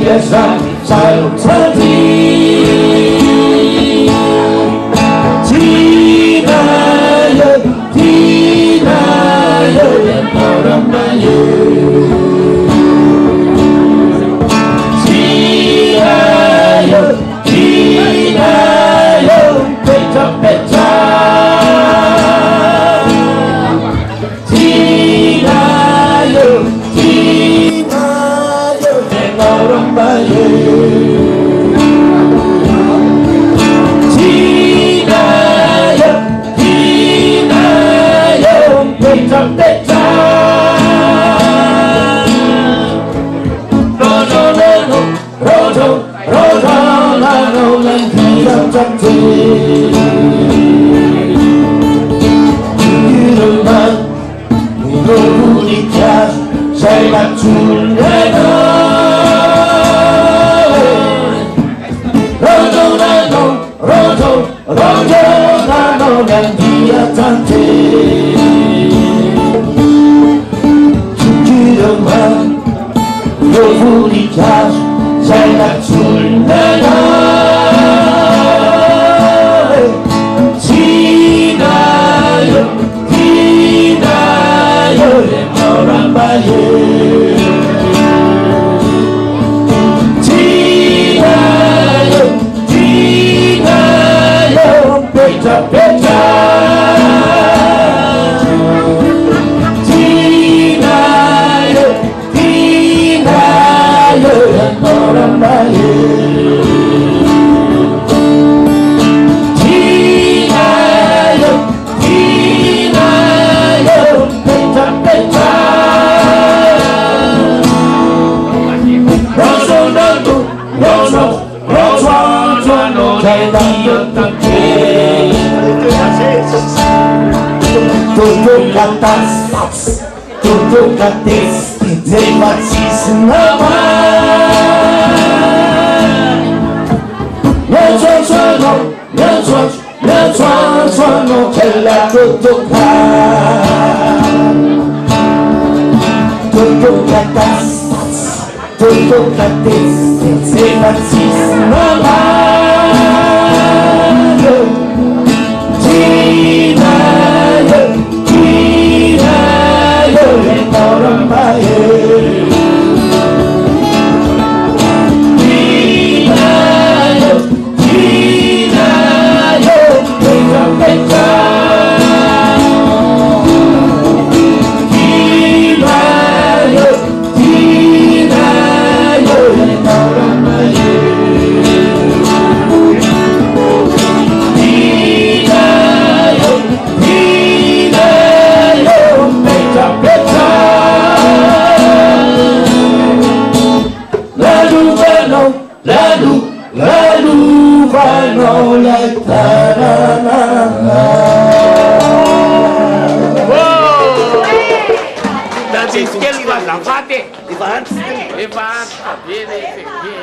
Yesan sayang sedih Tina ya orang Melayu Tina ya pecah-pecah Tina ya orang Melayu Tina ya pecah-pecah Rodo yang diam cantik di rumah minggu nikah saya curiga Rodo yang dia cantik di rumah minggu nikah saya curiga Tina yo orang baik Tina yo pecah-pecah Tina yo orang baik Tutup atas, tutup atas, lewat sisi nama. Nyancuan, telah tutupkan. Tutup atas, lewat sisi nama. Orang baik Tina yo pecah-pecah Tina yo orang baik Tina yo pecah-pecah Lalu menoleh tanah. Dan si skill Ivan, la fate. Ivan, viene.